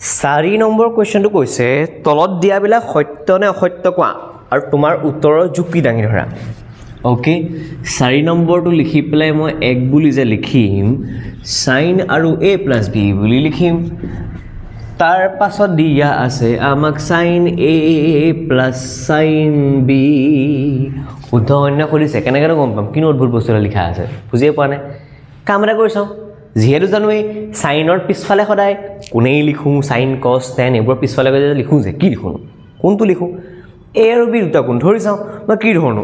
4 number কুৱেশ্যনটো কৈছে তলত দিয়াবিলাক সত্য নে অসত্য কোৱা আৰু তোমাৰ উত্তৰৰ যুক্তি দাঙি ধৰা ওকে 4 নম্বৰটো লিখি পেলাই মই 1 বুলি যে লিখিম sin আৰু a + b বুলি লিখিম তাৰ পাছত দিয়া আছে আমাক sin a + sin b উদাহৰণ কৰিছে কেনেকৈ গম পাম কিনো অদ্ভুত বস্তু লিখা আছে বুজিয়ে পোৱা নাই কাম এটা কৰি চাওঁ যেহেতু জানোই সাইনৰ পিছফালে সদায় কোনেই লিখো sin cos tan এবোৰ পিছফালে গৈ লিখো যে কি লিখো কোনটো লিখো a আৰু b দুটা কোন ধৰি চাওঁ মই কি ধৰণো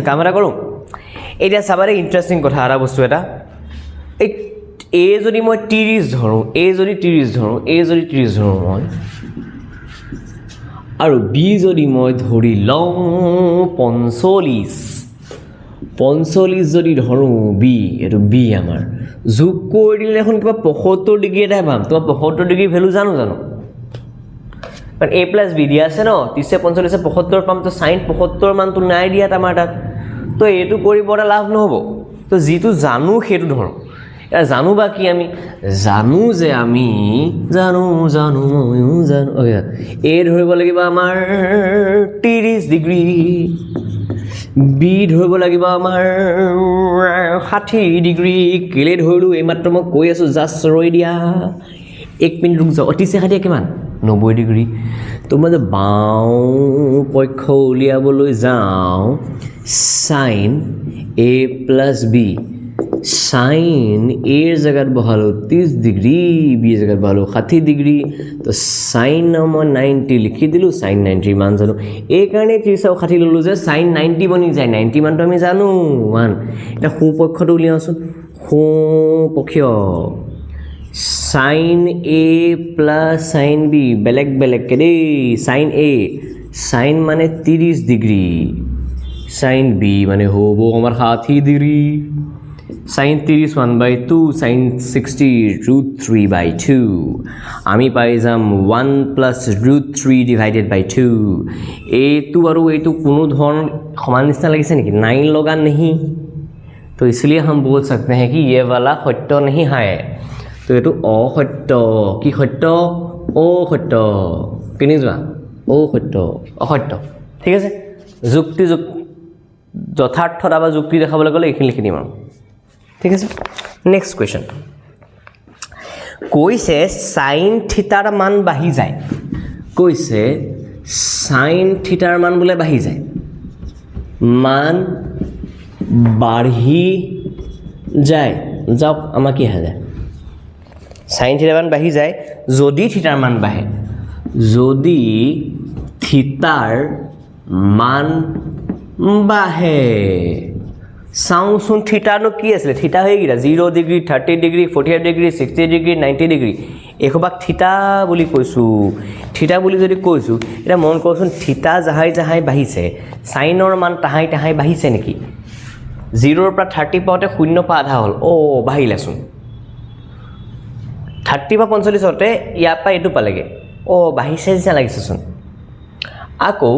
কাম এটা কৰো এটা সাবাৰে ইন্টাৰেষ্টিং কথা এটা বস্তু এটা a যদি মই 30 ধৰো a যদি 30 ধৰো মই আৰু b যদি মই ধৰি লওঁ 45 যদি ধৰো b এটো b আমাৰ যোগ কৰি দিলে এখন কিবা 75 ডিগ্ৰী এটা পাম তো 75 ডিগ্ৰী ভ্যালু জানো কারণ a + b দিয়া আছে ন 30 45 75 পাম তো sin 75 মান তো নাই দিয়া আমাৰ তাত তো এটো কৰিবৰা লাভ নহব তো যেটো জানো হেতু ধৰো এ জানো বা কি আমি জানো যে আমি জানো এ ধৰিব লাগিব আমাৰ 30 ডিগ্ৰী বি ধৰিব লাগিব আমাৰ 60 ডিগ্ৰী কেলে ধৰিলো এই মাত্ৰ মই কৈ আছো জাস্ট ৰৈ দিয়া 1 মিনিট ৰুক যাও অতি সে 60 কিমান 90 ডিগ্ৰী তো মই বাও পক্ষ উলিয়াবলৈ যাও sin a + b sin a এর জায়গাত বহালো 30 ডিগ্ৰী b এৰ জায়গাত বহালো 60 ডিগ্ৰী তো sin মই 90 লিখি দিলো sin 90 মান জানো এই কাৰণে 30 আৰু 60 ললো যে sin 90 বনি যায় 90 মানটো আমি জানো 1 এটা সু পক্ষটো উলিয়াওচোন সু পক্ষ sin a + sin b বেলেগ কে দেই sin a sin মানে 30 ডিগ্ৰী sin b মানে হ'ব আমাৰ 60 ডিগ্ৰী sin 30 1/2 sin 60 √3/2 আমি পাই যাম 1 + √3 / 2 এইটো আৰু এইটো কোনো ধৰণ সমান নিচিনা লাগিছে নেকি 9 लगा नहीं तो इसलिए हम बोल सकते हैं कि ये वाला सत्य नहीं है तो ये तो असत्य কি সত্য অসত্য কিনি যোৱা অসত্য ঠিক আছে যুক্তি যথাৰ্থতা বা যুক্তি দেখাবলৈ গ'লে এইখিনি লিখি দিম আৰু ঠিক আছে নেক্সট কোৱেশ্চন কৈছে sin থিটাৰ মান বাঢ়ি যায় কৈছে sin থিটাৰ মান বুলে বাঢ়ি যায় মান বাঢ়ি যায় যাওক আমাৰ কি হয় sin থিটাৰ মান বাঢ়ি যায় যদি থিটাৰ মান বাঢ়ে যদি থিটাৰ মান বাঢ়ে সাউন্ড থিটা নো কি আছে থিটা হৈ গিৰা 0 degree 30 degree 45 degree 60 degree 90 degree এখবাক থিটা বুলি কৈছো থিটা বুলি যদি কৈছো এটা মন কৰচোন থিটা জাহাই বাঢ়িছে সাইনৰ মান তাহাই বাঢ়িছে নেকি 0 ৰ পৰা 30 পাওতে 0 পা আধা হল ও বাঢ়িলাচোন 30 বা 45 হতে ইয়া পা এটো পালেগে ও বাঢ়িছে যেন লাগিছেচোন আকৌ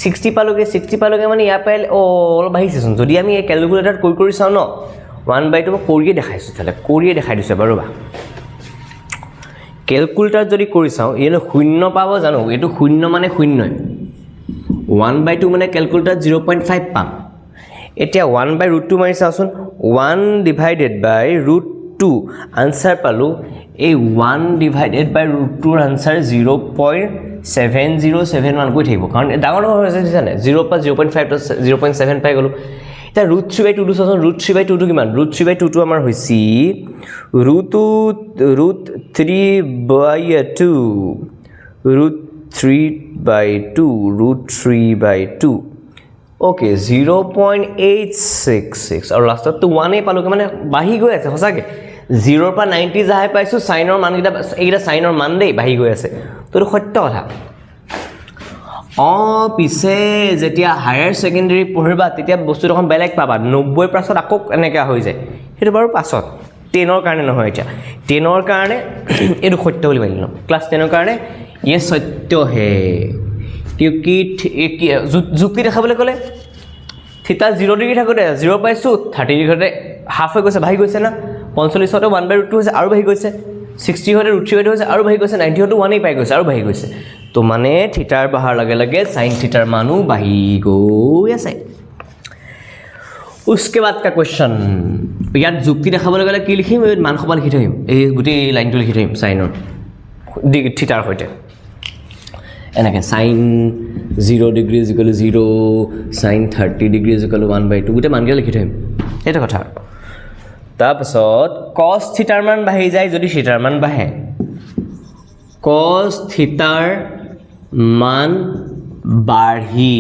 60 পালগে মানে ইয়া পাইল অল বাঢ়িছেচোন যদি আমি এই ক্যালকুলেটৰ কৰি চাও ন 1/2 মই কৰিয়ে দেখাইছো তালে কৰিয়ে দেখাই দিছো বাৰু বা ক্যালকুলেটৰ যদি কৰি চাও এনে 0 পাব জানো এটো 0 মানে 0 1/2 মানে ক্যালকুলেটৰ 0.5 পাম এতিয়া 1/√2 মাৰি চাওচোন 1/√2 आंसर পালো এই 1/√2 ৰ आंसर 0.7071 কৈ থাকিব কাৰণ ডাঙৰ হৈছে জানে 0 পৰা 0.5 to 0.7 পাই গলো এটা √3/2 টো চাচোন √3/2 টো কিমান √3/2 টো আমাৰ হৈছি √3/2 ओके 0.866 আৰু লাষ্টত তো 1 এ পালো মানে বাঢ়ি গৈ আছে হসাকে 0 পৰা 90 যাই পাইছো সাইনৰ মান এইটা সাইনৰ মান দেই বাঢ়ি গৈ আছে তো সত্য কথা পিছে যেতিয়া হায়াৰ সেকেন্ডাৰী পঢ়িবা তেতিয়া বস্তুটো এখন বেলেগ পাবা 90% আকৌ এনেকা হৈ যায় হেতু বাৰু পাছত 10 ৰ কাৰণে নহয় এটা 10 ৰ কাৰণে এটো সত্য বুলি ভাবিল ক্লাস 10 ৰ কাৰণে ये सत्य है क्योंकि যুক্তি দেখাবলৈ গলে থিটা 0 ডিগ্ৰী থাকোতে 0 পাইছো 30 ডিগ্ৰীতে হাফ হৈ গৈছে ভাই গৈছে না 45 তে 1/√2 হৈছে আৰু বাঢ়ি গৈছে 60 হতে √3 বাইটো হৈছে আৰু বাঢ়ি গৈছে 90 হতে 1 পাই গৈছে আৰু বাঢ়ি গৈছে তো মানে থিটাৰ বহাৰ লগে লগে sin থিটাৰ মানো বাঢ়ি গৈ আছে उसके बाद का क्वेश्चन ইয়াত যুক্তি দেখাবলৈ গ'লে কি লিখিম মান খবা লিখি থৈম এই গুটি লাইনটো লিখি থৈম সাইনৰ থিটাৰ হৈতে এনেকে sin 0 ডিগ্ৰী = 0 sin 30 ডিগ্ৰী = 1/2 গুটি মানকে লিখি থৈম এটা কথা তাৰপিছত cos থিটাৰ মান বাঢ়ি যায় যদি থিটাৰ মান বাঢ়ে cos থিটাৰ মান বাঢ়ি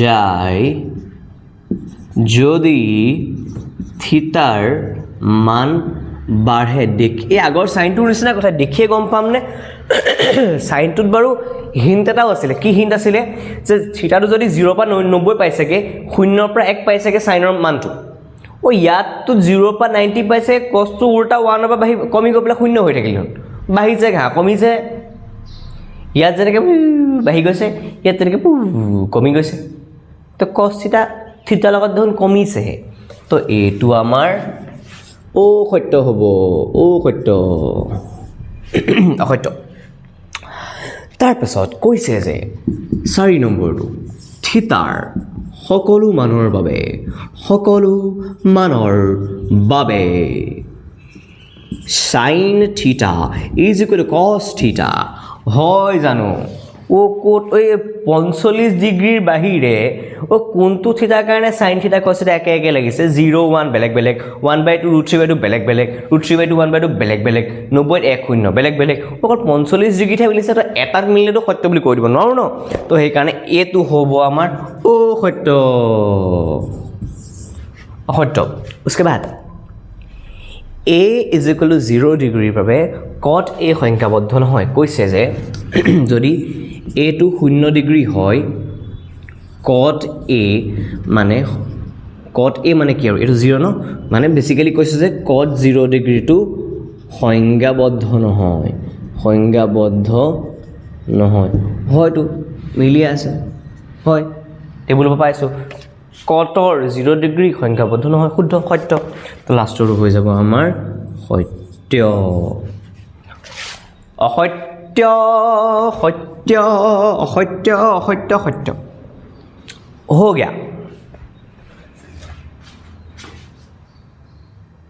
যায় যদি থিটাৰ মান বাঢ়ে দেখি এই আগৰ সাইনটোৰ নিচিনা কথা দেখিয়ে গম পাম নে সাইনটোত বাৰু হিন্ট এটাও আছিল কি হিন্ট আছিল যে থিটাটো যদি 0 পৰা 90 পাইছেগে 0 পৰা 1 পাইছেগে সাইনৰ মানটো ও ইয়াত তো 0 পৰা 90 পাইছে cos টো উল্টা 1 পৰা কমি গৈ পেলা 0 হৈ থাকিল বাঢ়িছে ঘা কমিছে ইয়াত যেনেকৈ বাঢ়ি গৈছে ইয়াত তেনেকৈ কমি গৈছে তো cos থিটা থিটা লগত দেখোন কমিছে তো এইটো আমাৰ সত্য হ'ব সত্য অসত্য তাৰপিছত কৈছে যে 4 নম্বৰটো থিটাৰ সকলো মানৰ বাবে sin থিটা = cos থিটা হয় জানো ও কোট ওই 45 ডিগ্ৰীৰ বাহিৰে ও কোনটো থিটাৰ কাৰণে sin থিটা cos থিটা একে একে লাগিছে 0 1 বেলেগ বেলেগ 1/2 √3/2 বেলেগ বেলেগ √3/2 1/2 বেলেগ বেলেগ 90 1 0 বেলেগ বেলেগ অকল 45 ডিগ্ৰীতে মিলিছে তো এটাত মিলিলেতো সত্য বুলি কৈ দিব নোৱাৰো ন তো সেই কাৰণে এটো হ'ব আমাৰ সত্য অসত্য उसके बाद a = 0 ডিগ্ৰীৰ বাবে cot a সংখ্যাবদ্ধ নহয় কৈছে যে যদি a টো 0 ডিগ্ৰী হয় cot a মানে কি আৰু এটো 0 ন মানে বেসিক্যালি কৈছে যে cot 0 ডিগ্ৰী টো সংজ্ঞাবদ্ধ নহয় হয়তো মিলি আছে হয় টেবুলৰ পৰা পাইছো কটৰ 0 ডিগ্ৰী সংখ্যাবদ্ধ নহয় শুদ্ধ সত্য তো লাষ্টৰ হৈ যাব আমাৰ সত্য অসত্য সত্য অসত্য অসত্য সত্য हो गया